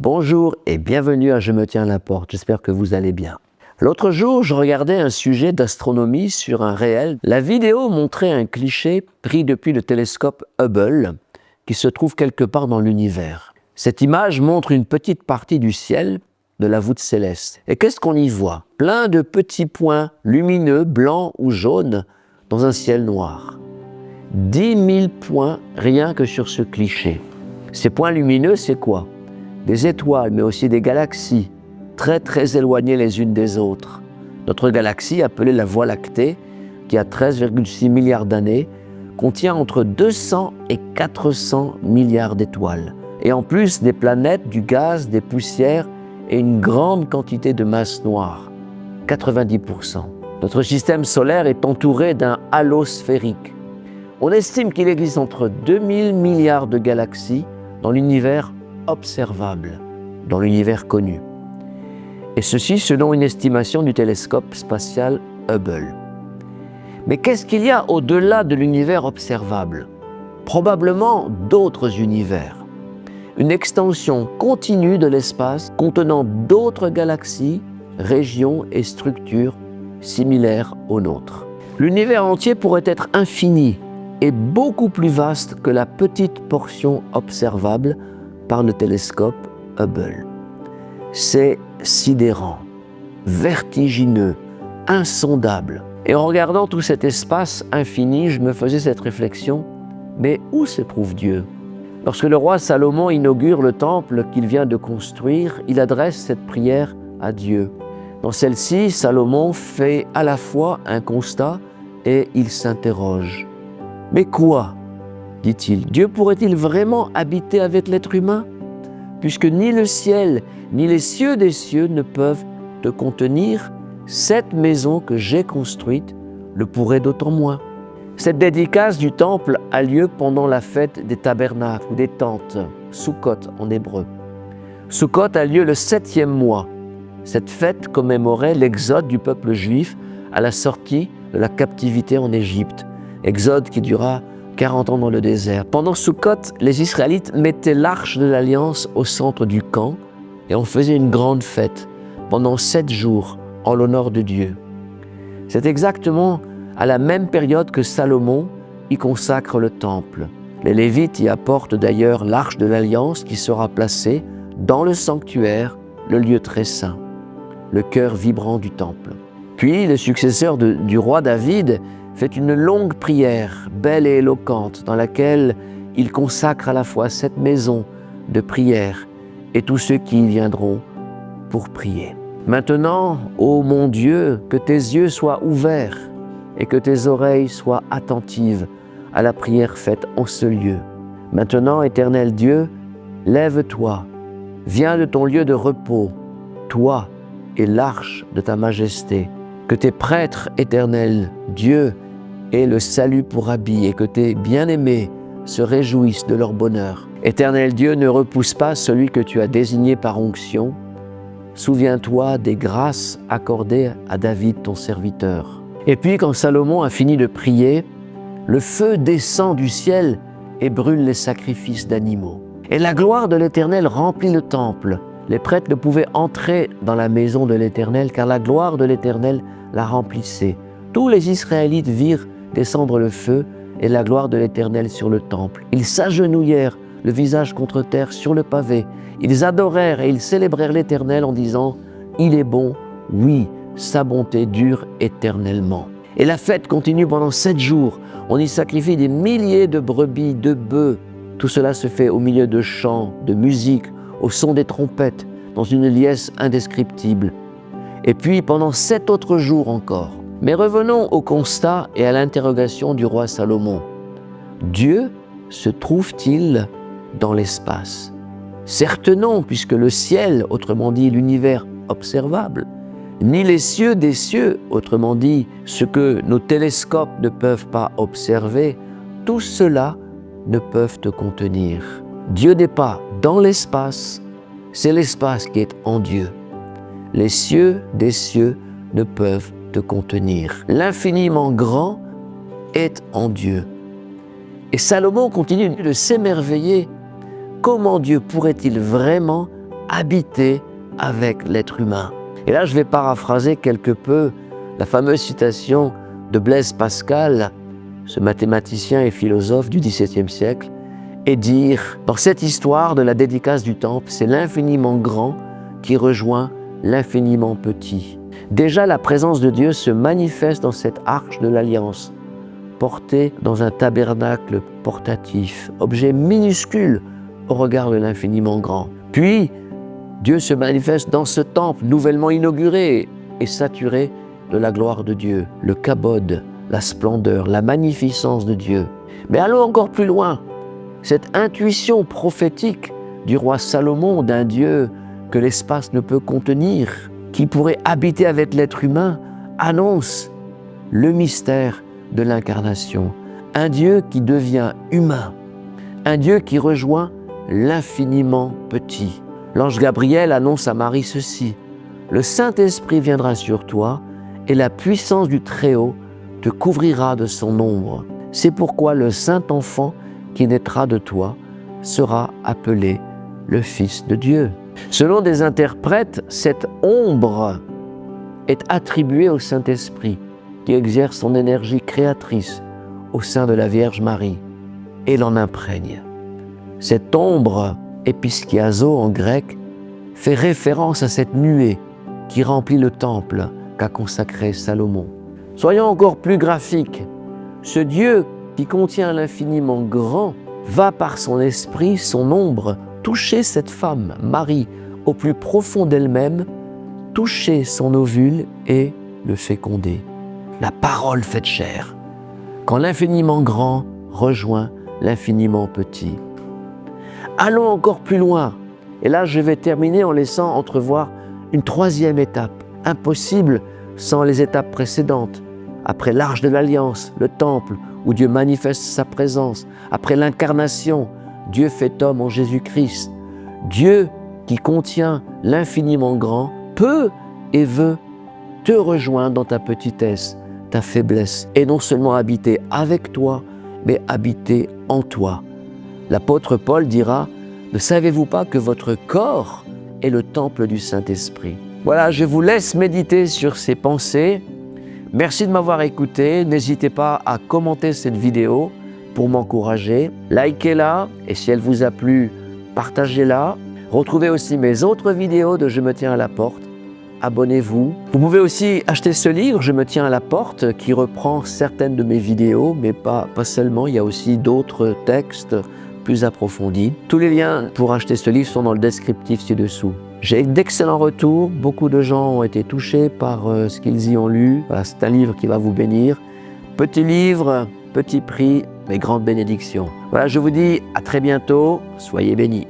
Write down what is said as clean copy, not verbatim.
Bonjour et bienvenue à Je me tiens à la porte, j'espère que vous allez bien. L'autre jour, je regardais un sujet d'astronomie sur un réel. La vidéo montrait un cliché pris depuis le télescope Hubble qui se trouve quelque part dans l'univers. Cette image montre une petite partie du ciel de la voûte céleste. Et qu'est-ce qu'on y voit? Plein de petits points lumineux, blancs ou jaunes, dans un ciel noir. 10 000 points rien que sur ce cliché. Ces points lumineux, c'est quoi? Des étoiles, mais aussi des galaxies, très éloignées les unes des autres. Notre galaxie, appelée la Voie lactée, qui a 13,6 milliards d'années, contient entre 200 et 400 milliards d'étoiles. Et en plus des planètes, du gaz, des poussières et une grande quantité de masse noire, 90%. Notre système solaire est entouré d'un halo sphérique. On estime qu'il existe entre 2000 milliards de galaxies dans l'univers observable, dans l'univers connu. Et ceci selon une estimation du télescope spatial Hubble. Mais qu'est-ce qu'il y a au-delà de l'univers observable? Probablement d'autres univers. Une extension continue de l'espace contenant d'autres galaxies, régions et structures similaires aux nôtres. L'univers entier pourrait être infini et beaucoup plus vaste que la petite portion observable par le télescope Hubble. C'est sidérant, vertigineux, insondable. Et en regardant tout cet espace infini, je me faisais cette réflexion, mais où se trouve Dieu? Lorsque le roi Salomon inaugure le temple qu'il vient de construire, il adresse cette prière à Dieu. Dans celle-ci, Salomon fait à la fois un constat et il s'interroge. Mais quoi, dit-il, Dieu pourrait-il vraiment habiter avec l'être humain? Puisque ni le ciel, ni les cieux des cieux ne peuvent te contenir, cette maison que j'ai construite le pourrait d'autant moins. Cette dédicace du temple a lieu pendant la fête des tabernacles ou des tentes, Sukkot en hébreu. Sukkot a lieu le 7e mois. Cette fête commémorait l'exode du peuple juif à la sortie de la captivité en Égypte. Exode qui dura 40 ans dans le désert. Pendant Sukkot, les Israélites mettaient l'arche de l'Alliance au centre du camp et on faisait une grande fête pendant 7 jours en l'honneur de Dieu. C'est exactement à la même période que Salomon y consacre le temple. Les Lévites y apportent d'ailleurs l'arche de l'Alliance qui sera placée dans le sanctuaire, le lieu très saint, le cœur vibrant du temple. Puis le successeur du roi David fait une longue prière, belle et éloquente, dans laquelle il consacre à la fois cette maison de prière et tous ceux qui y viendront pour prier. Maintenant, ô mon Dieu, que tes yeux soient ouverts et que tes oreilles soient attentives à la prière faite en ce lieu. Maintenant, Éternel Dieu, lève-toi, viens de ton lieu de repos, toi et l'arche de ta majesté. Que tes prêtres, Éternel Dieu, aient le salut pour habit et que tes bien-aimés se réjouissent de leur bonheur. Éternel Dieu, ne repousse pas celui que tu as désigné par onction. Souviens-toi des grâces accordées à David, ton serviteur. Et puis, quand Salomon a fini de prier, le feu descend du ciel et brûle les sacrifices d'animaux. Et la gloire de l'Éternel remplit le temple. Les prêtres ne pouvaient entrer dans la maison de l'Éternel car la gloire de l'Éternel la remplissait. Tous les Israélites virent descendre le feu et la gloire de l'Éternel sur le temple. Ils s'agenouillèrent, le visage contre terre sur le pavé. Ils adorèrent et ils célébrèrent l'Éternel en disant « Il est bon, oui, sa bonté dure éternellement. » Et la fête continue pendant 7 jours. On y sacrifie des milliers de brebis, de bœufs. Tout cela se fait au milieu de chants, de musique, au son des trompettes, dans une liesse indescriptible. Et puis pendant 7 autres jours encore. Mais revenons au constat et à l'interrogation du roi Salomon. Dieu se trouve-t-il dans l'espace? Certes non, puisque le ciel, autrement dit l'univers observable, ni les cieux des cieux, autrement dit ce que nos télescopes ne peuvent pas observer, tout cela ne peuvent te contenir. Dieu n'est pas dans l'espace, c'est l'espace qui est en Dieu. Les cieux des cieux ne peuvent te contenir. L'infiniment grand est en Dieu. Et Salomon continue de s'émerveiller. Comment Dieu pourrait-il vraiment habiter avec l'être humain. Et là, je vais paraphraser quelque peu la fameuse citation de Blaise Pascal, ce mathématicien et philosophe du XVIIe siècle, et dire, dans cette histoire de la dédicace du temple, c'est l'infiniment grand qui rejoint l'infiniment petit. Déjà, la présence de Dieu se manifeste dans cette arche de l'Alliance, portée dans un tabernacle portatif, objet minuscule au regard de l'infiniment grand. Puis, Dieu se manifeste dans ce temple nouvellement inauguré et saturé de la gloire de Dieu, le kabod, la splendeur, la magnificence de Dieu. Mais allons encore plus loin. Cette intuition prophétique du roi Salomon d'un Dieu que l'espace ne peut contenir, qui pourrait habiter avec l'être humain, annonce le mystère de l'incarnation. Un Dieu qui devient humain, un Dieu qui rejoint l'infiniment petit. L'ange Gabriel annonce à Marie ceci: « Le Saint-Esprit viendra sur toi et la puissance du Très-Haut te couvrira de son ombre. C'est pourquoi le Saint-Enfant qui naîtra de toi sera appelé le Fils de Dieu. » Selon des interprètes, cette ombre est attribuée au Saint-Esprit qui exerce son énergie créatrice au sein de la Vierge Marie et l'en imprègne. Cette ombre, episkiazo en grec, fait référence à cette nuée qui remplit le temple qu'a consacré Salomon. Soyons encore plus graphiques. Ce Dieu qui contient l'infiniment grand va par son esprit, son ombre, toucher cette femme, Marie, au plus profond d'elle-même, toucher son ovule et le féconder. La parole faite chair, quand l'infiniment grand rejoint l'infiniment petit. Allons encore plus loin. Et là, je vais terminer en laissant entrevoir une troisième étape, impossible sans les étapes précédentes. Après l'Arche de l'Alliance, le temple, où Dieu manifeste sa présence. Après l'incarnation, Dieu fait homme en Jésus-Christ. Dieu qui contient l'infiniment grand peut et veut te rejoindre dans ta petitesse, ta faiblesse, et non seulement habiter avec toi, mais habiter en toi. L'apôtre Paul dira: « Ne savez-vous pas que votre corps est le temple du Saint-Esprit ?» Voilà, je vous laisse méditer sur ces pensées. Merci de m'avoir écouté. N'hésitez pas à commenter cette vidéo pour m'encourager. Likez-la et si elle vous a plu, partagez-la. Retrouvez aussi mes autres vidéos de Je me tiens à la porte. Abonnez-vous. Vous pouvez aussi acheter ce livre, Je me tiens à la porte, qui reprend certaines de mes vidéos, mais pas seulement. Il y a aussi d'autres textes plus approfondis. Tous les liens pour acheter ce livre sont dans le descriptif ci-dessous. J'ai d'excellents retours. Beaucoup de gens ont été touchés par ce qu'ils y ont lu. Voilà, c'est un livre qui va vous bénir. Petit livre, petit prix, mais grande bénédiction. Voilà, je vous dis à très bientôt. Soyez bénis.